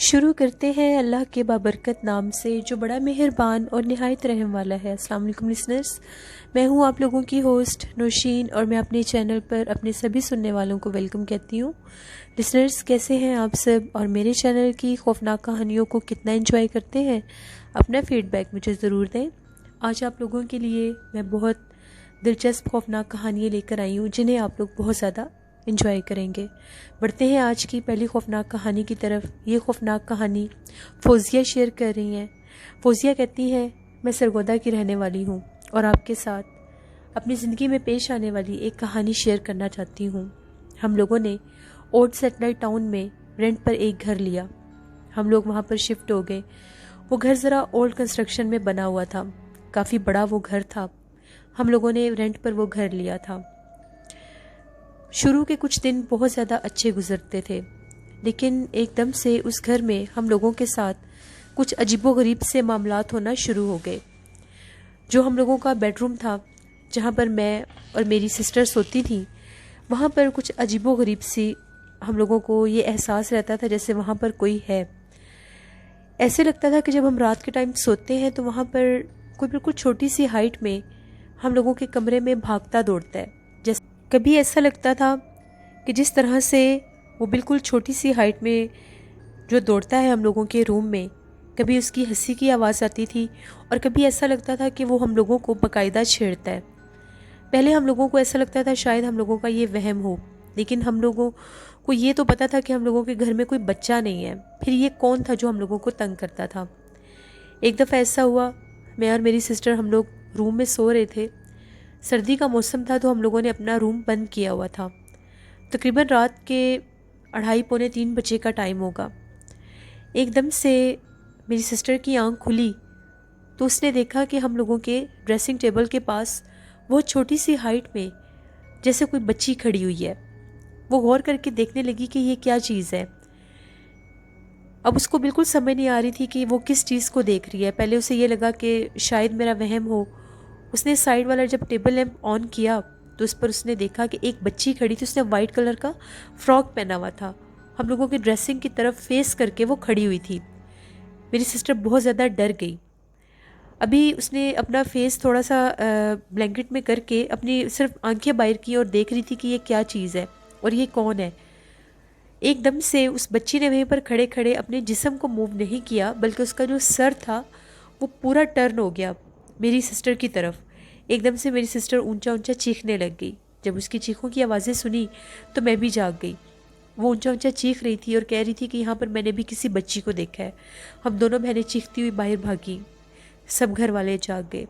شروع کرتے ہیں اللہ کے بابرکت نام سے جو بڑا مہربان اور نہایت رحم والا ہے۔ السلام علیکم لسنرز، میں ہوں آپ لوگوں کی ہوسٹ نوشین، اور میں اپنے چینل پر اپنے سبھی سننے والوں کو ویلکم کہتی ہوں۔ لسنرز، کیسے ہیں آپ سب، اور میرے چینل کی خوفناک کہانیوں کو کتنا انجوائے کرتے ہیں؟ اپنا فیڈ بیک مجھے ضرور دیں۔ آج آپ لوگوں کے لیے میں بہت دلچسپ خوفناک کہانیاں لے کر آئی ہوں جنہیں آپ لوگ بہت زیادہ انجوائے کریں گے۔ بڑھتے ہیں آج کی پہلی خوفناک کہانی کی طرف۔ یہ خوفناک کہانی فوزیہ شیئر کر رہی ہیں۔ فوزیہ کہتی ہیں، میں سرگودا کی رہنے والی ہوں اور آپ کے ساتھ اپنی زندگی میں پیش آنے والی ایک کہانی شیئر کرنا چاہتی ہوں۔ ہم لوگوں نے اولڈ سیٹلائٹ ٹاؤن میں رینٹ پر ایک گھر لیا۔ ہم لوگ وہاں پر شفٹ ہو گئے۔ وہ گھر ذرا اولڈ کنسٹرکشن میں بنا ہوا تھا، کافی بڑا وہ گھر تھا۔ ہم لوگوں نے رینٹ پر وہ گھر لیا تھا۔ شروع کے کچھ دن بہت زیادہ اچھے گزرتے تھے، لیکن ایک دم سے اس گھر میں ہم لوگوں کے ساتھ کچھ عجیب و غریب سے معاملات ہونا شروع ہو گئے۔ جو ہم لوگوں کا بیڈ روم تھا، جہاں پر میں اور میری سسٹر سوتی تھیں، وہاں پر کچھ عجیب و غریب سی ہم لوگوں کو یہ احساس رہتا تھا جیسے وہاں پر کوئی ہے۔ ایسے لگتا تھا کہ جب ہم رات کے ٹائم سوتے ہیں تو وہاں پر کوئی بالکل چھوٹی سی ہائٹ میں ہم لوگوں کے کمرے میں بھاگتا دوڑتا ہے۔ کبھی ایسا لگتا تھا کہ جس طرح سے وہ بالکل چھوٹی سی ہائٹ میں جو دوڑتا ہے ہم لوگوں کے روم میں، کبھی اس کی ہنسی کی آواز آتی تھی، اور کبھی ایسا لگتا تھا کہ وہ ہم لوگوں کو باقاعدہ چھیڑتا ہے۔ پہلے ہم لوگوں کو ایسا لگتا تھا شاید ہم لوگوں کا یہ وہم ہو، لیکن ہم لوگوں کو یہ تو پتا تھا کہ ہم لوگوں کے گھر میں کوئی بچہ نہیں ہے، پھر یہ کون تھا جو ہم لوگوں کو تنگ کرتا تھا۔ ایک دفعہ ایسا ہوا، میں اور میری سسٹر ہم لوگ روم میں سو رہے تھے۔ سردی کا موسم تھا تو ہم لوگوں نے اپنا روم بند کیا ہوا تھا۔ تقریباً رات کے 2:30 پونے 3 بجے کا ٹائم ہوگا۔ ایک دم سے میری سسٹر کی آنکھ کھلی تو اس نے دیکھا کہ ہم لوگوں کے ڈریسنگ ٹیبل کے پاس بہت چھوٹی سی ہائٹ میں جیسے کوئی بچی کھڑی ہوئی ہے۔ وہ غور کر کے دیکھنے لگی کہ یہ کیا چیز ہے۔ اب اس کو بالکل سمجھ نہیں آ رہی تھی کہ وہ کس چیز کو دیکھ رہی ہے۔ پہلے اسے یہ لگا کہ شاید میرا وہم ہو۔ اس نے سائیڈ والا جب ٹیبل لیمپ آن کیا تو اس پر اس نے دیکھا کہ ایک بچی کھڑی تھی۔ اس نے وائٹ کلر کا فراک پہنا ہوا تھا، ہم لوگوں کی ڈریسنگ کی طرف فیس کر کے وہ کھڑی ہوئی تھی۔ میری سسٹر بہت زیادہ ڈر گئی۔ ابھی اس نے اپنا فیس تھوڑا سا بلینکٹ میں کر کے اپنی صرف آنکھیں باہر کی اور دیکھ رہی تھی کہ یہ کیا چیز ہے اور یہ کون ہے۔ ایک دم سے اس بچی نے وہیں پر کھڑے کھڑے اپنے جسم کو موو نہیں کیا، بلکہ اس کا جو سر تھا وہ پورا ٹرن ہو گیا میری سسٹر کی طرف۔ ایک دم سے میری سسٹر اونچا اونچا چیخنے لگ گئی۔ جب اس کی چیخوں کی آوازیں سنی تو میں بھی جاگ گئی۔ وہ اونچا اونچا چیخ رہی تھی اور کہہ رہی تھی کہ یہاں پر میں نے بھی کسی بچی کو دیکھا ہے۔ ہم دونوں بہنیں چیختی ہوئی باہر بھاگی۔ سب گھر والے جاگ گئے۔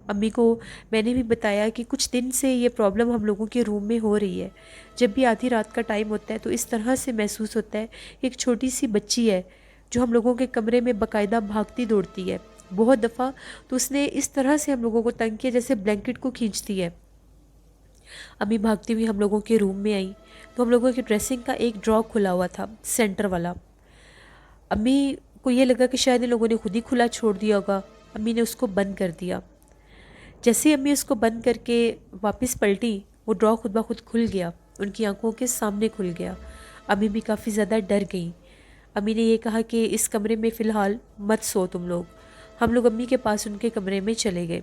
امی کو میں نے بھی بتایا کہ کچھ دن سے یہ پرابلم ہم لوگوں کے روم میں ہو رہی ہے۔ جب بھی آدھی رات کا ٹائم ہوتا ہے تو اس طرح سے محسوس ہوتا ہے کہ ایک چھوٹی سی بچی ہے جو ہم لوگوں کے کمرے میں باقاعدہ بھاگتی دوڑتی ہے۔ بہت دفعہ تو اس نے اس طرح سے ہم لوگوں کو تنگ کیا جیسے بلینکٹ کو کھینچتی ہے۔ امی بھاگتی ہوئی ہم لوگوں کے روم میں آئی تو ہم لوگوں کی ڈریسنگ کا ایک ڈرا کھلا ہوا تھا، سینٹر والا۔ امی کو یہ لگا کہ شاید ان لوگوں نے خود ہی کھلا چھوڑ دیا ہوگا۔ امی نے اس کو بند کر دیا۔ جیسے امی اس کو بند کر کے واپس پلٹی، وہ ڈرا خود بخود کھل گیا، ان کی آنکھوں کے سامنے کھل گیا۔ امی بھی کافی زیادہ ڈر گئیں۔ امی نے یہ کہا کہ اس کمرے میں فی الحال مت سو تم لوگ۔ ہم لوگ امی کے پاس ان کے کمرے میں چلے گئے۔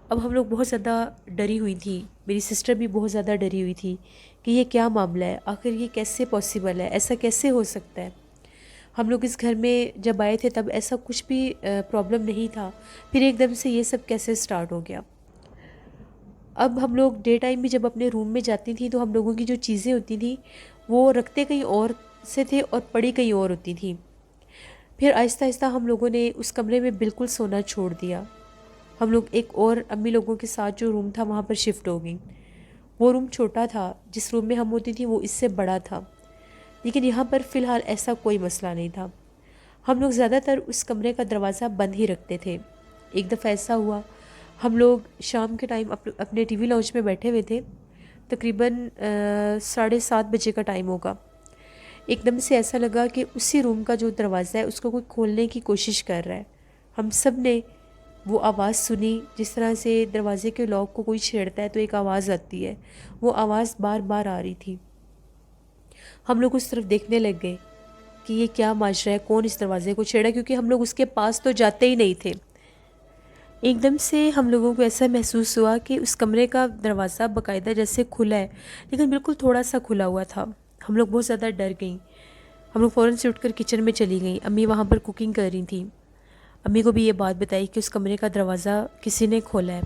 اب ہم لوگ بہت زیادہ ڈری ہوئی تھیں، میری سسٹر بھی بہت زیادہ ڈری ہوئی تھی کہ یہ کیا معاملہ ہے، آخر یہ کیسے پاسبل ہے، ایسا کیسے ہو سکتا ہے۔ ہم لوگ اس گھر میں جب آئے تھے تب ایسا کچھ بھی پرابلم نہیں تھا، پھر ایک دم سے یہ سب کیسے سٹارٹ ہو گیا۔ اب ہم لوگ ڈے ٹائم بھی جب اپنے روم میں جاتی تھیں تو ہم لوگوں کی جو چیزیں ہوتی تھیں وہ رکھتے کہیں اور سے تھے اور پڑی کہیں اور ہوتی تھیں۔ پھر آہستہ آہستہ ہم لوگوں نے اس کمرے میں بالکل سونا چھوڑ دیا۔ ہم لوگ ایک اور امی لوگوں کے ساتھ جو روم تھا وہاں پر شفٹ ہو گئیں۔ وہ روم چھوٹا تھا، جس روم میں ہم ہوتی تھیں وہ اس سے بڑا تھا، لیکن یہاں پر فی الحال ایسا کوئی مسئلہ نہیں تھا۔ ہم لوگ زیادہ تر اس کمرے کا دروازہ بند ہی رکھتے تھے۔ ایک دفعہ ایسا ہوا، ہم لوگ شام کے ٹائم اپنے ٹی وی لاؤنج میں بیٹھے ہوئے تھے، تقریباً 7:30 بجے کا ٹائم ہوگا۔ ایک دم سے ایسا لگا کہ اسی روم کا جو دروازہ ہے اس کو کوئی کھولنے کی کوشش کر رہا ہے۔ ہم سب نے وہ آواز سنی، جس طرح سے دروازے کے لاک کو کوئی چھیڑتا ہے تو ایک آواز آتی ہے، وہ آواز بار بار آ رہی تھی۔ ہم لوگ اس طرف دیکھنے لگ گئے۔ کہ یہ کیا ماجرا ہے، کون اس دروازے کو چھیڑا، کیونکہ ہم لوگ اس کے پاس تو جاتے ہی نہیں تھے۔ ایک دم سے ہم لوگوں کو ایسا محسوس ہوا کہ اس کمرے کا دروازہ باقاعدہ جیسے کھلا ہے، لیکن بالکل تھوڑا سا کھلا ہوا تھا۔ ہم لوگ بہت زیادہ ڈر گئیں۔ ہم لوگ فوراً سے اٹھ کر کچن میں چلی گئیں۔ امی وہاں پر کوکنگ کر رہی تھیں۔ امی کو بھی یہ بات بتائی کہ اس کمرے کا دروازہ کسی نے کھولا ہے۔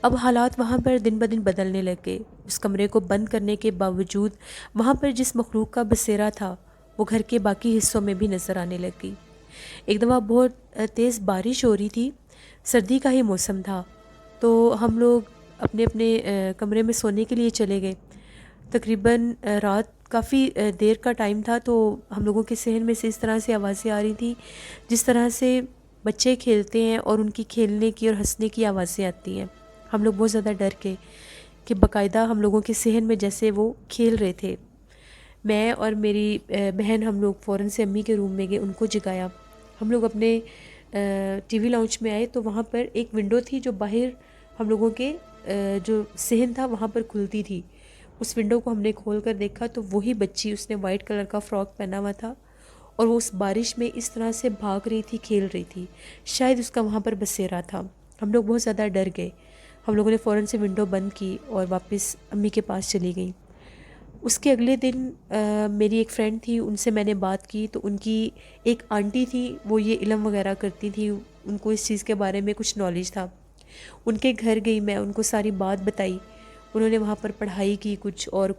اب حالات وہاں پر دن بدن بدلنے لگے۔ اس کمرے کو بند کرنے کے باوجود وہاں پر جس مخلوق کا بسیرا تھا وہ گھر کے باقی حصوں میں بھی نظر آنے لگی۔ ایک دفعہ بہت تیز بارش ہو رہی تھی، سردی کا ہی موسم تھا، تو ہم لوگ اپنے اپنے کمرے میں سونے کے لیے چلے گئے۔ تقریباً رات کافی دیر کا ٹائم تھا، تو ہم لوگوں کے صحن میں سے اس طرح سے آوازیں آ رہی تھیں جس طرح سے بچے کھیلتے ہیں اور ان کی کھیلنے کی اور ہنسنے کی آوازیں آتی ہیں۔ ہم لوگ بہت زیادہ ڈر گئے کہ باقاعدہ ہم لوگوں کے صحن میں جیسے وہ کھیل رہے تھے۔ میں اور میری بہن ہم لوگ فوراً سے امی کے روم میں گئے، ان کو جگایا۔ ہم لوگ اپنے ٹی وی لاؤنج میں آئے تو وہاں پر ایک ونڈو تھی جو باہر ہم لوگوں کے جو صحن تھا وہاں پر کھلتی تھی۔ اس ونڈو کو ہم نے کھول کر دیکھا تو وہی بچی، اس نے وائٹ کلر کا فراک پہنا ہوا تھا اور وہ اس بارش میں اس طرح سے بھاگ رہی تھی، کھیل رہی تھی۔ شاید اس کا وہاں پر بسیرا تھا۔ ہم لوگ بہت زیادہ ڈر گئے۔ ہم لوگوں نے فوراً سے ونڈو بند کی اور واپس امی کے پاس چلی گئیں۔ اس کے اگلے دن میری ایک فرینڈ تھی، ان سے میں نے بات کی تو ان کی ایک آنٹی تھی، وہ یہ علم وغیرہ کرتی تھی، ان کو اس چیز کے بارے میں کچھ نالج تھا۔ ان کے گھر گئی میں، ان کو ساری بات بتائی۔ انہوں نے وہاں پر پڑھائی کی کچھ، اور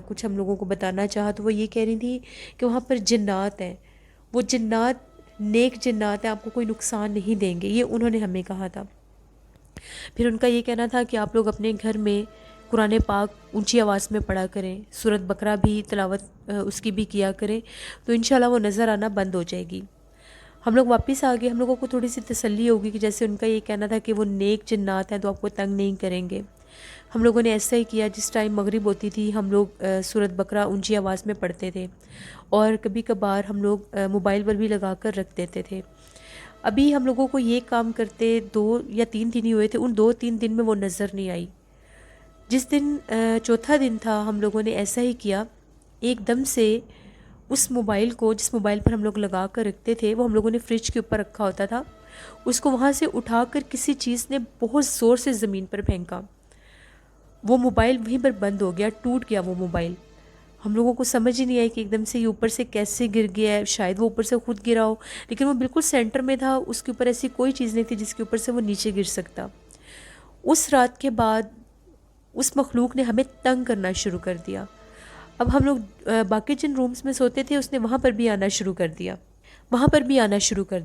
کچھ ہم لوگوں کو بتانا چاہا تو وہ یہ کہہ رہی تھی کہ وہاں پر جنات ہیں، وہ جنات نیک جنات ہیں، آپ کو کوئی نقصان نہیں دیں گے، یہ انہوں نے ہمیں کہا تھا۔ پھر ان کا یہ کہنا تھا کہ آپ لوگ اپنے گھر میں قرآن پاک اونچی آواز میں پڑھا کریں، سورۃ بقرہ بھی تلاوت اس کی بھی کیا کریں، تو انشاءاللہ وہ نظر آنا بند ہو جائے گی۔ ہم لوگ واپس آ گئے۔ ہم لوگوں کو تھوڑی سی تسلی ہوگی کہ جیسے ان کا یہ کہنا تھا کہ وہ نیک جنات ہیں تو آپ کو تنگ نہیں کریں گے۔ ہم لوگوں نے ایسا ہی کیا۔ جس ٹائم مغرب ہوتی تھی ہم لوگ سورۃ بقرہ اونچی آواز میں پڑھتے تھے، اور کبھی کبھار ہم لوگ موبائل پر بھی لگا کر رکھ دیتے تھے۔ ابھی ہم لوگوں کو یہ کام کرتے 2 یا 3 دن ہی ہوئے تھے، ان 2-3 دن میں وہ نظر نہیں آئی۔ جس دن چوتھا دن تھا ہم لوگوں نے ایسا ہی کیا، ایک دم سے اس موبائل کو، جس موبائل پر ہم لوگ لگا کر رکھتے تھے، وہ ہم لوگوں نے فریج کے اوپر رکھا ہوتا تھا، اس کو وہاں سے اٹھا کر کسی چیز نے بہت زور سے زمین پر پھینکا۔ وہ موبائل وہیں پر بند ہو گیا، ٹوٹ گیا وہ موبائل۔ ہم لوگوں کو سمجھ ہی نہیں آئی کہ ایک دم سے یہ اوپر سے کیسے گر گیا ہے، شاید وہ اوپر سے خود گرا ہو، لیکن وہ بالکل سینٹر میں تھا، اس کے اوپر ایسی کوئی چیز نہیں تھی جس کے اوپر سے وہ نیچے گر سکتا۔ اس رات کے بعد اس مخلوق نے ہمیں تنگ کرنا شروع کر دیا۔ اب ہم لوگ باقی جن رومز میں سوتے تھے اس نے وہاں پر بھی آنا شروع کر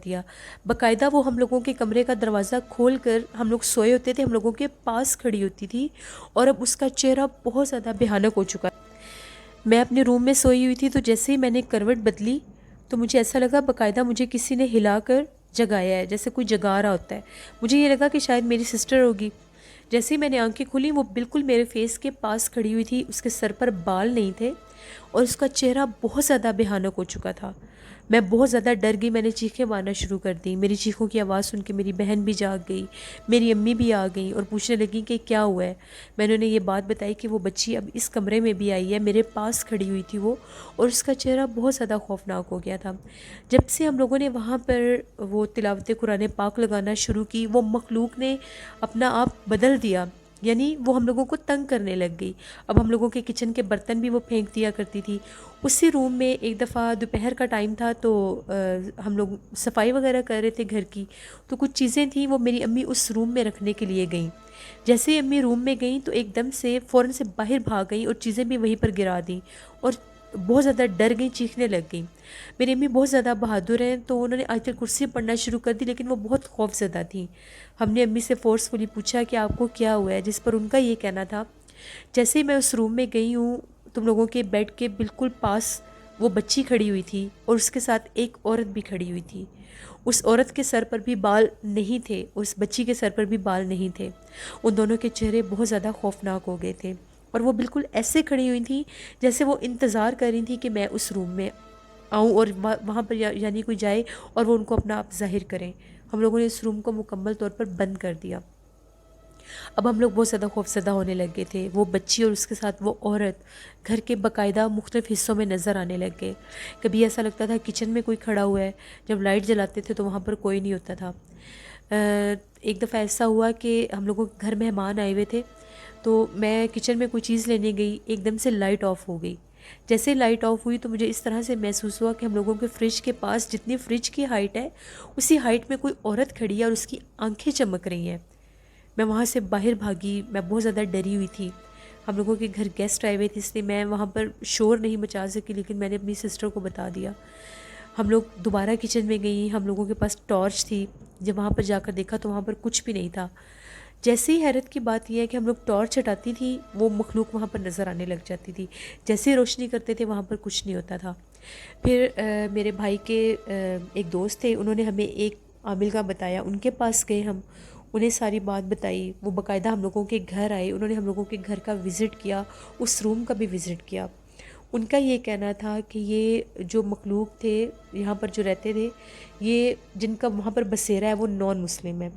دیا، باقاعدہ وہ ہم لوگوں کے کمرے کا دروازہ کھول کر، ہم لوگ سوئے ہوتے تھے، ہم لوگوں کے پاس کھڑی ہوتی تھی، اور اب اس کا چہرہ بہت زیادہ بھیانک ہو چکا۔ میں اپنے روم میں سوئی ہوئی تھی، تو جیسے ہی میں نے کروٹ بدلی تو مجھے ایسا لگا باقاعدہ مجھے کسی نے ہلا کر جگایا ہے، جیسے کوئی جگا رہا ہوتا ہے۔ مجھے یہ لگا کہ شاید میری سسٹر ہوگی۔ جیسے ہی میں نے آنکھیں کھولیں وہ بالکل میرے فیس کے پاس کھڑی ہوئی تھی، اس کے سر پر بال نہیں تھے اور اس کا چہرہ بہت زیادہ بھیانک ہو چکا تھا۔ میں بہت زیادہ ڈر گئی، میں نے چیخیں مارنا شروع کر دیں۔ میری چیخوں کی آواز سن کے میری بہن بھی جاگ گئی، میری امی بھی آ گئیں اور پوچھنے لگیں کہ کیا ہوا ہے۔ میں نے انہیں یہ بات بتائی کہ وہ بچی اب اس کمرے میں بھی آئی ہے، میرے پاس کھڑی ہوئی تھی وہ، اور اس کا چہرہ بہت زیادہ خوفناک ہو گیا تھا۔ جب سے ہم لوگوں نے وہاں پر وہ تلاوت قرآن پاک لگانا شروع کی، وہ مخلوق نے اپنا آپ بدل دیا، یعنی وہ ہم لوگوں کو تنگ کرنے لگ گئی۔ اب ہم لوگوں کے کچن کے برتن بھی وہ پھینک دیا کرتی تھی۔ اسی روم میں ایک دفعہ دوپہر کا ٹائم تھا تو ہم لوگ صفائی وغیرہ کر رہے تھے گھر کی، تو کچھ چیزیں تھیں وہ میری امی اس روم میں رکھنے کے لیے گئیں۔ جیسے ہی امی روم میں گئیں تو ایک دم سے فوراً سے باہر بھاگ گئیں اور چیزیں بھی وہیں پر گرا دیں، اور بہت زیادہ ڈر گئیں، چیخنے لگ گئیں۔ میری امی بہت زیادہ بہادر ہیں تو انہوں نے آیت الکرسی پڑھنا شروع کر دی، لیکن وہ بہت خوف زدہ تھیں۔ ہم نے امی سے فورسفلی پوچھا کہ آپ کو کیا ہوا ہے، جس پر ان کا یہ کہنا تھا جیسے ہی میں اس روم میں گئی ہوں تم لوگوں کے بیڈ کے بالکل پاس وہ بچی کھڑی ہوئی تھی اور اس کے ساتھ ایک عورت بھی کھڑی ہوئی تھی۔ اس عورت کے سر پر بھی بال نہیں تھے، اس بچی کے سر پر بھی بال نہیں تھے۔ ان دونوں کے چہرے بہت زیادہ خوفناک ہو گئے تھے اور وہ بالکل ایسے کھڑی ہوئی تھیں جیسے وہ انتظار کر رہی تھیں کہ میں اس روم میں آؤں اور وہاں پر یعنی کوئی جائے اور وہ ان کو اپنا آپ ظاہر کریں۔ ہم لوگوں نے اس روم کو مکمل طور پر بند کر دیا۔ اب ہم لوگ بہت زیادہ خوفزدہ ہونے لگ گئے تھے. وہ بچی اور اس کے ساتھ وہ عورت گھر کے باقاعدہ مختلف حصوں میں نظر آنے لگ گئے. کبھی ایسا لگتا تھا کچن میں کوئی کھڑا ہوا ہے، جب لائٹ جلاتے تھے تو وہاں پر کوئی نہیں ہوتا تھا. ایک دفعہ ایسا ہوا کہ ہم لوگوں کے گھر مہمان آئے ہوئے تھے، تو میں کچن میں کوئی چیز لینے گئی، ایک دم سے لائٹ آف ہو گئی. جیسے لائٹ آف ہوئی تو مجھے اس طرح سے محسوس ہوا کہ ہم لوگوں کے فریج کے پاس جتنی فریج کی ہائٹ ہے اسی ہائٹ میں کوئی عورت کھڑی ہے اور اس کی آنکھیں چمک رہی ہیں. میں وہاں سے باہر بھاگی، میں بہت زیادہ ڈری ہوئی تھی. ہم لوگوں کے گھر گیسٹ آئے ہوئے تھے، اس لیے میں وہاں پر شور نہیں مچا سکی، لیکن میں نے اپنی سسٹر کو بتا دیا. ہم لوگ دوبارہ کچن میں گئیں، ہم لوگوں کے پاس ٹارچ تھی. جب وہاں پر جا کر دیکھا تو وہاں پر کچھ بھی نہیں تھا. جیسے ہی حیرت کی بات یہ ہے کہ ہم لوگ ٹارچ ہٹاتی تھی وہ مخلوق وہاں پر نظر آنے لگ جاتی تھی، جیسے ہی روشنی کرتے تھے وہاں پر کچھ نہیں ہوتا تھا. پھر میرے بھائی کے ایک دوست تھے، انہوں نے ہمیں ایک عامل کا بتایا، ان کے پاس گئے، ہم انہیں ساری بات بتائی. وہ باقاعدہ ہم لوگوں کے گھر آئے، انہوں نے ہم لوگوں کے گھر کا وزٹ کیا، اس روم کا بھی وزٹ کیا. ان کا یہ کہنا تھا کہ یہ جو مخلوق تھے یہاں پر جو رہتے تھے، یہ جن کا وہاں پر بسیرا ہے وہ نان مسلم ہے.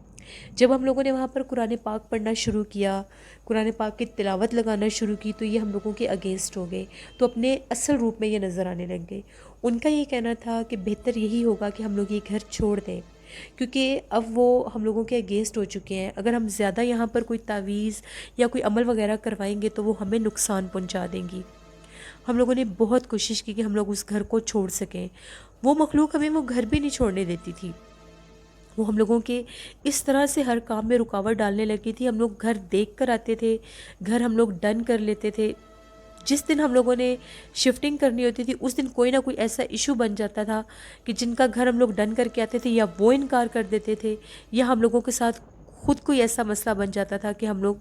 جب ہم لوگوں نے وہاں پر قرآن پاک پڑھنا شروع کیا، قرآن پاک کی تلاوت لگانا شروع کی، تو یہ ہم لوگوں کے اگینسٹ ہو گئے، تو اپنے اصل روپ میں یہ نظر آنے لگ گئے. ان کا یہ کہنا تھا کہ بہتر یہی ہوگا کہ ہم لوگ یہ گھر چھوڑ دیں، کیونکہ اب وہ ہم لوگوں کے اگینسٹ ہو چکے ہیں. اگر ہم زیادہ یہاں پر کوئی تعویذ یا کوئی عمل وغیرہ کروائیں گے تو وہ ہمیں نقصان پہنچا دیں گی. ہم لوگوں نے بہت کوشش کی کہ ہم لوگ اس گھر کو چھوڑ سکیں. وہ مخلوق ہمیں وہ گھر بھی نہیں چھوڑنے دیتی تھی. وہ ہم لوگوں کے اس طرح سے ہر کام میں رکاوٹ ڈالنے لگی تھی. ہم لوگ گھر دیکھ کر آتے تھے، گھر ہم لوگ ڈن کر لیتے تھے. جس دن ہم لوگوں نے شفٹنگ کرنی ہوتی تھی اس دن کوئی نہ کوئی ایسا ایشو بن جاتا تھا کہ جن کا گھر ہم لوگ ڈن کر کے آتے تھے یا وہ انکار کر دیتے تھے، یا ہم لوگوں کے ساتھ خود کوئی ایسا مسئلہ بن جاتا تھا کہ ہم لوگ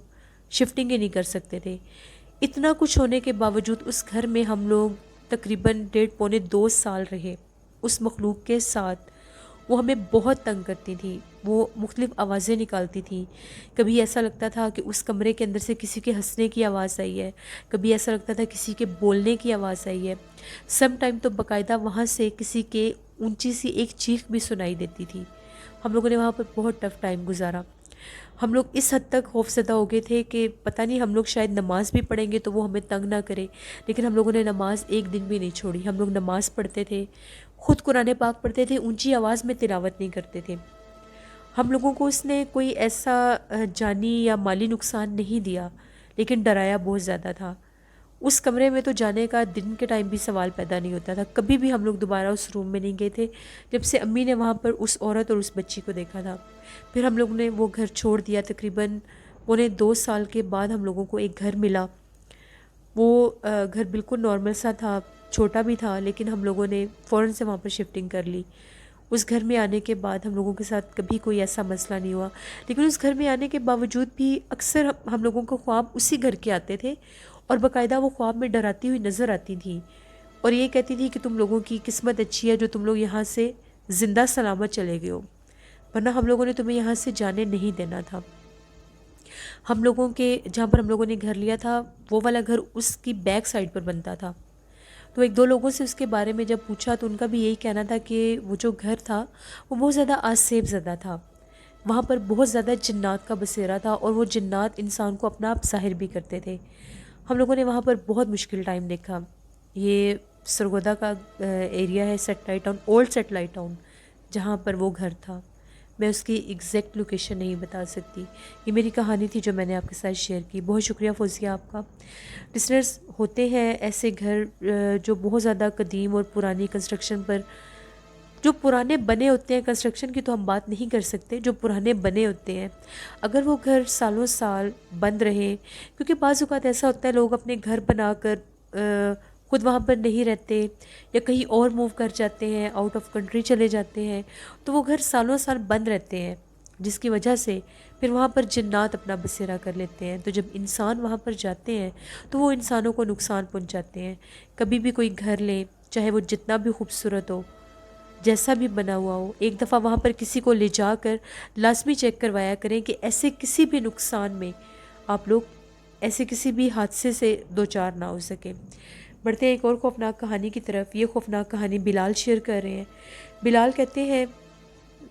شفٹنگ ہی نہیں کر سکتے تھے. اتنا کچھ ہونے کے باوجود اس گھر میں ہم لوگ تقریباً 1.5-2 سال رہے اس مخلوق کے ساتھ. وہ ہمیں بہت تنگ کرتی تھی، وہ مختلف آوازیں نکالتی تھیں. کبھی ایسا لگتا تھا کہ اس کمرے کے اندر سے کسی کے ہنسنے کی آواز آئی ہے، کبھی ایسا لگتا تھا کسی کے بولنے کی آواز آئی ہے. سم ٹائم تو باقاعدہ وہاں سے کسی کے اونچی سی ایک چیخ بھی سنائی دیتی تھی. ہم لوگوں نے وہاں پر بہت ٹف ٹائم گزارا. ہم لوگ اس حد تک خوفزدہ ہو گئے تھے کہ پتہ نہیں ہم لوگ شاید نماز بھی پڑھیں گے تو وہ ہمیں تنگ نہ کرے، لیکن ہم لوگوں نے نماز ایک دن بھی نہیں چھوڑی. ہم لوگ نماز پڑھتے تھے، خود قرآن پاک پڑھتے تھے، اونچی آواز میں تلاوت نہیں کرتے تھے. ہم لوگوں کو اس نے کوئی ایسا جانی یا مالی نقصان نہیں دیا، لیکن ڈرایا بہت زیادہ تھا. اس کمرے میں تو جانے کا دن کے ٹائم بھی سوال پیدا نہیں ہوتا تھا. کبھی بھی ہم لوگ دوبارہ اس روم میں نہیں گئے تھے جب سے امی نے وہاں پر اس عورت اور اس بچی کو دیکھا تھا. پھر ہم لوگوں نے وہ گھر چھوڑ دیا. تقریباً 2 سال کے بعد ہم لوگوں کو ایک گھر ملا. وہ گھر بالکل نارمل سا تھا، چھوٹا بھی تھا، لیکن ہم لوگوں نے فوراً سے وہاں پر شفٹنگ کر لی. اس گھر میں آنے کے بعد ہم لوگوں کے ساتھ کبھی کوئی ایسا مسئلہ نہیں ہوا. لیکن اس گھر میں آنے کے باوجود بھی اکثر ہم لوگوں کو خواب اسی گھر کے آتے تھے، اور باقاعدہ وہ خواب میں ڈراتی ہوئی نظر آتی تھیں اور یہ کہتی تھی کہ تم لوگوں کی قسمت اچھی ہے جو تم لوگ یہاں سے زندہ سلامت چلے گئے ہو، ورنہ ہم لوگوں نے تمہیں یہاں سے جانے نہیں دینا تھا. ہم لوگوں کے جہاں پر ہم لوگوں نے گھر لیا تھا وہ والا گھر اس کی بیک سائڈ پر بنتا تھا. تو 1-2 لوگوں سے اس کے بارے میں جب پوچھا تو ان کا بھی یہی کہنا تھا کہ وہ جو گھر تھا وہ بہت زیادہ آسیب زدہ تھا. وہاں پر بہت زیادہ جنات کا بسیرا تھا اور وہ جنات انسان کو اپنا آپ ظاہر بھی کرتے تھے. ہم لوگوں نے وہاں پر بہت مشکل ٹائم دیکھا. یہ سرگودا کا ایریا ہے، satellite town, old satellite town, جہاں پر وہ گھر تھا. میں اس کی ایگزیکٹ لوکیشن نہیں بتا سکتی. یہ میری کہانی تھی جو میں نے آپ کے ساتھ شیئر کی. بہت شکریہ فوزیہ آپ کا. لسنرز، ہوتے ہیں ایسے گھر جو بہت زیادہ قدیم اور پرانی کنسٹرکشن پر، جو پرانے بنے ہوتے ہیں، کنسٹرکشن کی تو ہم بات نہیں کر سکتے، جو پرانے بنے ہوتے ہیں اگر وہ گھر سالوں سال بند رہے، کیونکہ بعض اوقات ایسا ہوتا ہے لوگ اپنے گھر بنا کر خود وہاں پر نہیں رہتے یا کہیں اور موو کر جاتے ہیں، آؤٹ آف کنٹری چلے جاتے ہیں، تو وہ گھر سالوں سال بند رہتے ہیں، جس کی وجہ سے پھر وہاں پر جنات اپنا بسیرا کر لیتے ہیں. تو جب انسان وہاں پر جاتے ہیں تو وہ انسانوں کو نقصان پہنچاتے ہیں. کبھی بھی کوئی گھر لیں، چاہے وہ جتنا بھی خوبصورت ہو، جیسا بھی بنا ہوا ہو، ایک دفعہ وہاں پر کسی کو لے جا کر لازمی چیک کروایا کریں کہ ایسے کسی بھی نقصان میں آپ لوگ ایسے کسی بھی حادثے سے دوچار نہ ہو سکیں. بڑھتے ہیں ایک اور خوفناک کہانی کی طرف. یہ خوفناک کہانی بلال شیئر کر رہے ہیں. بلال کہتے ہیں،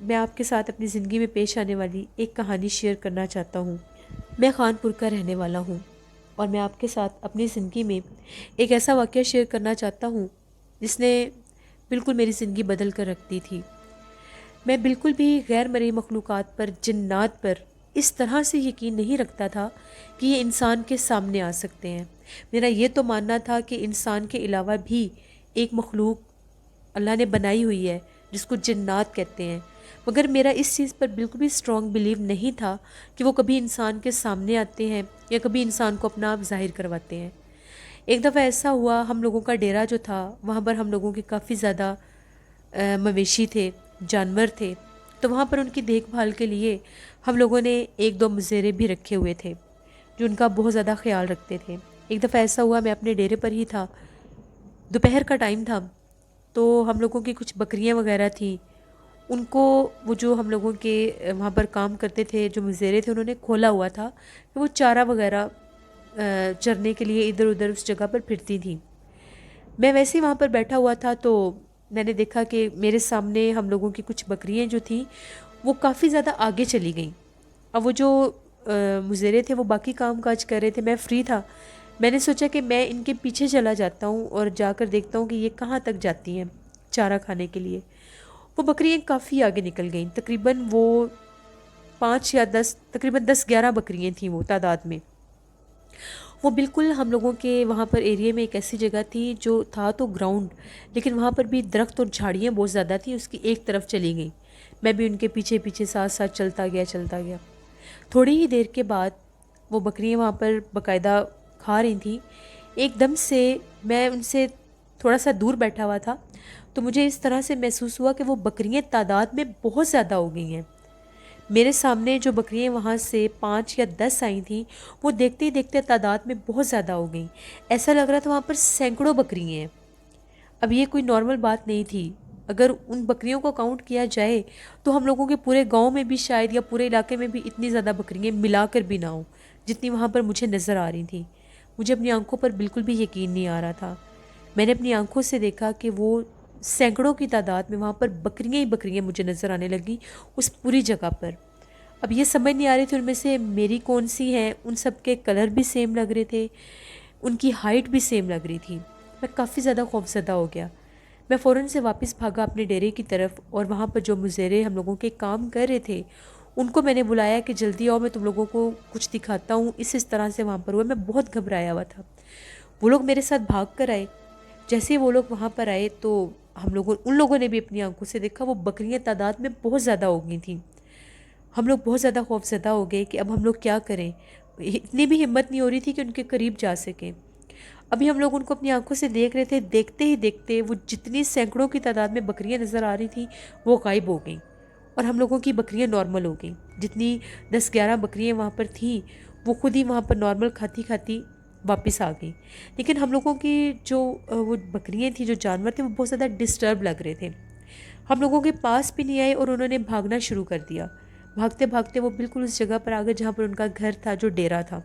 میں آپ کے ساتھ اپنی زندگی میں پیش آنے والی ایک کہانی شیئر کرنا چاہتا ہوں. میں خانپور کا رہنے والا ہوں اور میں آپ کے ساتھ اپنی زندگی میں ایک ایسا واقعہ شیئر کرنا چاہتا ہوں جس نے بالکل میری زندگی بدل کر رکھ دی تھی۔ میں بالکل بھی غیر مرئی مخلوقات پر، جنات پر اس طرح سے یقین نہیں رکھتا تھا کہ یہ انسان کے سامنے آ سکتے ہیں۔ میرا یہ تو ماننا تھا کہ انسان کے علاوہ بھی ایک مخلوق اللہ نے بنائی ہوئی ہے جس کو جنات کہتے ہیں، مگر میرا اس چیز پر بالکل بھی اسٹرانگ بلیو نہیں تھا کہ وہ کبھی انسان کے سامنے آتے ہیں یا کبھی انسان کو اپنا آپ ظاہر کرواتے ہیں۔ ایک دفعہ ایسا ہوا، ہم لوگوں کا ڈیرا جو تھا وہاں پر ہم لوگوں کے کافی زیادہ مویشی تھے، جانور تھے، تو وہاں پر ان کی دیکھ بھال کے لیے ہم لوگوں نے ایک دو مزیرے بھی رکھے ہوئے تھے جو ان کا بہت زیادہ خیال رکھتے تھے۔ ایک دفعہ ایسا ہوا، میں اپنے ڈیرے پر ہی تھا، دوپہر کا ٹائم تھا، تو ہم لوگوں کی کچھ بکریاں وغیرہ تھیں، ان کو وہ جو ہم لوگوں کے وہاں پر کام کرتے تھے، جو مزیرے تھے، انہوں نے کھولا ہوا تھا کہ وہ چارہ وغیرہ چرنے کے لیے ادھر ادھر اس جگہ پر پھرتی تھیں۔ میں ویسے ہی وہاں پر بیٹھا ہوا تھا تو میں نے دیکھا کہ میرے سامنے ہم لوگوں کی کچھ بکریاں جو تھیں وہ کافی زیادہ آگے چلی گئیں۔ اب وہ جو مزیرے تھے وہ باقی کام کاج کر رہے تھے، میں فری تھا، میں نے سوچا کہ میں ان کے پیچھے چلا جاتا ہوں اور جا کر دیکھتا ہوں کہ یہ کہاں تک جاتی ہیں چارہ کھانے کے لیے۔ وہ بکریاں کافی آگے نکل گئیں، تقریباً وہ 10-11 بکریاں تھیں وہ تعداد میں۔ وہ بالکل ہم لوگوں کے وہاں پر ایریے میں ایک ایسی جگہ تھی جو تھا تو گراؤنڈ، لیکن وہاں پر بھی درخت اور جھاڑیاں بہت زیادہ تھیں، اس کی ایک طرف چلی گئیں۔ میں بھی ان کے پیچھے پیچھے ساتھ ساتھ چلتا گیا۔ تھوڑی ہی دیر کے بعد وہ بکریاں وہاں پر باقاعدہ کھا رہی تھیں۔ ایک دم سے میں ان سے تھوڑا سا دور بیٹھا ہوا تھا تو مجھے اس طرح سے محسوس ہوا کہ وہ بکریاں تعداد میں بہت زیادہ ہو گئی ہیں۔ میرے سامنے جو بکریاں وہاں سے 5 یا 10 آئی تھیں وہ دیکھتے ہی دیکھتے تعداد میں بہت زیادہ ہو گئیں، ایسا لگ رہا تھا وہاں پر سینکڑوں بکریاں ہیں۔ اب یہ کوئی نارمل بات نہیں تھی، اگر ان بکریوں کو کاؤنٹ کیا جائے تو ہم لوگوں کے پورے گاؤں میں بھی شاید یا پورے علاقے میں بھی اتنی زیادہ بکریاں ملا کر بھی نہ ہوں جتنی وہاں پر مجھے نظر آ رہی تھیں۔ مجھے اپنی آنکھوں پر بالکل بھی یقین نہیں آ رہا تھا۔ میں نے اپنی آنکھوں سے دیکھا کہ وہ سینکڑوں کی تعداد میں وہاں پر بکریاں ہی بکریاں مجھے نظر آنے لگیں اس پوری جگہ پر۔ اب یہ سمجھ نہیں آ رہی تھی ان میں سے میری کون سی ہیں، ان سب کے کلر بھی سیم لگ رہے تھے، ان کی ہائٹ بھی سیم لگ رہی تھی۔ میں کافی زیادہ خوفزدہ ہو گیا۔ میں فوراً سے واپس بھاگا اپنے ڈیرے کی طرف اور وہاں پر جو مزیرے ہم لوگوں کے کام کر رہے تھے ان کو میں نے بلایا کہ جلدی آؤ، میں تم لوگوں کو کچھ دکھاتا ہوں۔ اس طرح سے وہاں پر ہوا، میں بہت گھبرایا ہوا تھا۔ وہ لوگ میرے ساتھ بھاگ کر آئے۔ جیسے ہی وہ لوگ وہاں پر آئے تو ان لوگوں نے بھی اپنی آنکھوں سے دیکھا وہ بکریاں تعداد میں بہت زیادہ ہو گئی تھیں۔ ہم لوگ بہت زیادہ خوفزدہ ہو گئے کہ اب ہم لوگ کیا کریں، اتنی بھی ہمت نہیں ہو رہی تھی کہ ان کے قریب جا سکیں۔ ابھی ہم لوگ ان کو اپنی آنکھوں سے دیکھ رہے تھے، دیکھتے ہی دیکھتے وہ جتنی سینکڑوں کی تعداد میں بکریاں نظر آ رہی تھیں وہ غائب ہو گئیں اور ہم لوگوں کی بکریاں نارمل ہو گئیں۔ جتنی 10-11 بکریاں وہاں پر تھیں وہ خود ہی وہاں پر نارمل کھاتی کھاتی واپس آ گئیں، لیکن ہم لوگوں کی جو وہ بکریاں تھیں، جو جانور تھے، وہ بہت زیادہ ڈسٹرب لگ رہے تھے۔ ہم لوگوں کے پاس بھی نہیں آئے اور انہوں نے بھاگنا شروع کر دیا۔ بھاگتے بھاگتے وہ بالکل اس جگہ پر آ گئے جہاں پر ان کا گھر تھا، جو ڈیرا تھا۔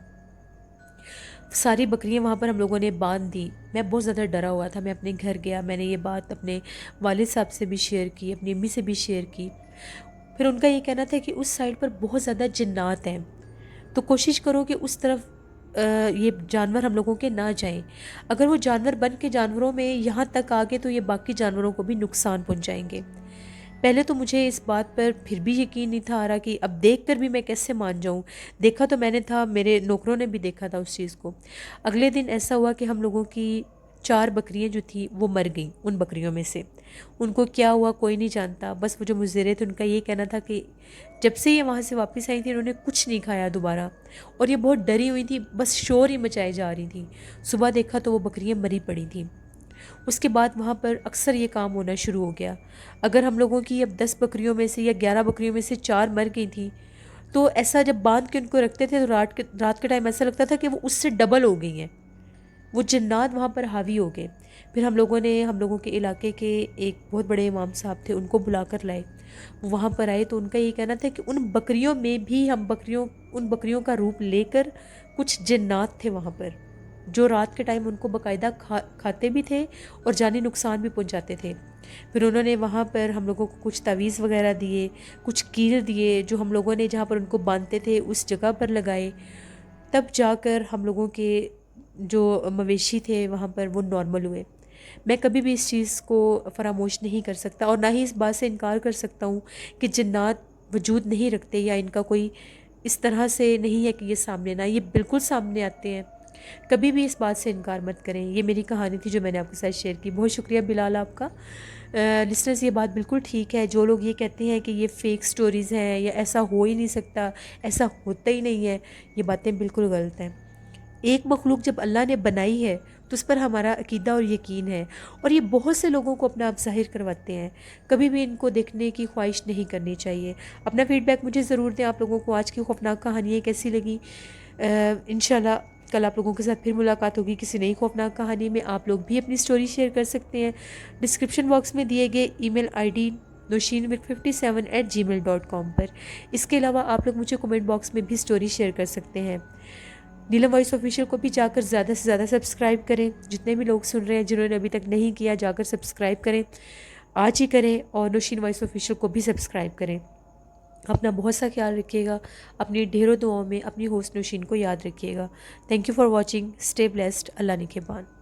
ساری بکریاں وہاں پر ہم لوگوں نے باندھ دی۔ میں بہت زیادہ ڈرا ہوا تھا، میں اپنے گھر گیا، میں نے یہ بات اپنے والد صاحب سے بھی شیئر کی، اپنی امی سے بھی شیئر کی۔ پھر ان کا یہ کہنا تھا کہ اس سائڈ پر بہت زیادہ جنات ہیں، تو کوشش کرو کہ اس طرف یہ جانور ہم لوگوں کے نہ جائیں۔ اگر وہ جانور بن کے جانوروں میں یہاں تک آگے تو یہ باقی جانوروں کو بھی نقصان پہنچائیں گے۔ پہلے تو مجھے اس بات پر پھر بھی یقین نہیں تھا آ رہا کہ اب دیکھ کر بھی میں کیسے مان جاؤں۔ دیکھا تو میں نے تھا، میرے نوکروں نے بھی دیکھا تھا اس چیز کو۔ اگلے دن ایسا ہوا کہ ہم لوگوں کی 4 بکریاں جو تھیں وہ مر گئیں ان بکریوں میں سے۔ ان کو کیا ہوا کوئی نہیں جانتا، بس وہ جو مزیرے تھے ان کا یہ کہنا تھا کہ جب سے یہ وہاں سے واپس آئی تھی انہوں نے کچھ نہیں کھایا دوبارہ، اور یہ بہت ڈری ہوئی تھی، بس شور ہی مچائی جا رہی تھیں۔ صبح دیکھا تو وہ بکریاں مری پڑی تھیں۔ اس کے بعد وہاں پر اکثر یہ کام ہونا شروع ہو گیا۔ اگر ہم لوگوں کی اب 10 بکریوں میں سے یا 11 بکریوں میں سے 4 مر گئی تھیں تو ایسا جب باندھ کے ان کو رکھتے تھے تو رات کے ٹائم ایسا لگتا تھا کہ وہ اس سے ڈبل ہو گئی ہیں، وہ جنات وہاں پر حاوی ہو گئے۔ پھر ہم لوگوں کے علاقے کے ایک بہت بڑے امام صاحب تھے، ان کو بلا کر لائے۔ وہ وہاں پر آئے تو ان کا یہ کہنا تھا کہ ان بکریوں میں بھی ان بکریوں کا روپ لے کر کچھ جنات تھے وہاں پر۔ جو رات کے ٹائم ان کو باقاعدہ کھاتے بھی تھے اور جانی نقصان بھی پہنچاتے تھے۔ پھر انہوں نے وہاں پر ہم لوگوں کو کچھ تعویذ وغیرہ دیے، کچھ کیل دیے، جو ہم لوگوں نے جہاں پر ان کو باندھتے تھے اس جگہ پر لگائے، تب جا کر ہم لوگوں کے جو مویشی تھے وہاں پر وہ نارمل ہوئے۔ میں کبھی بھی اس چیز کو فراموش نہیں کر سکتا، اور نہ ہی اس بات سے انکار کر سکتا ہوں کہ جنات وجود نہیں رکھتے یا ان کا کوئی اس طرح سے نہیں ہے کہ یہ سامنے نہ، یہ بالکل سامنے آتے ہیں۔ کبھی بھی اس بات سے انکار مت کریں۔ یہ میری کہانی تھی جو میں نے آپ کے ساتھ شیئر کی۔ بہت شکریہ بلال آپ کا۔ لسنرز، یہ بات بالکل ٹھیک ہے، جو لوگ یہ کہتے ہیں کہ یہ فیک سٹوریز ہیں یا ایسا ہو ہی نہیں سکتا، ایسا ہوتا ہی نہیں ہے، یہ باتیں بالکل غلط ہیں۔ ایک مخلوق جب اللہ نے بنائی ہے تو اس پر ہمارا عقیدہ اور یقین ہے، اور یہ بہت سے لوگوں کو اپنا آپ ظاہر کرواتے ہیں۔ کبھی بھی ان کو دیکھنے کی خواہش نہیں کرنی چاہیے۔ اپنا فیڈ بیک مجھے ضرور دیں، آپ لوگوں کو آج کی خوفناک کہانیاں کیسی لگی۔ انشاءاللہ کل آپ لوگوں کے ساتھ پھر ملاقات ہوگی کسی نئی خوفناک کہانی میں۔ آپ لوگ بھی اپنی سٹوری شیئر کر سکتے ہیں ڈسکرپشن باکس میں دیے گئے ای میل آئی ڈی noshin57@gmail.com پر۔ اس کے علاوہ آپ لوگ مجھے کمنٹ باکس میں بھی سٹوری شیئر کر سکتے ہیں۔ نیلم وائس آفیشیل کو بھی جا کر زیادہ سے زیادہ سبسکرائب کریں۔ جتنے بھی لوگ سن رہے ہیں جنہوں نے ابھی تک نہیں کیا، جا کر سبسکرائب کریں، آج ہی کریں، اور نوشین وائس آفیشیل کو بھی سبسکرائب کریں۔ اپنا بہت سا خیال رکھیے گا، اپنی ڈھیروں دعاؤں میں اپنی ہوسٹ نوشین کو یاد رکھیے گا۔ Thank you for watching, stay blessed, اللہ نگہبان۔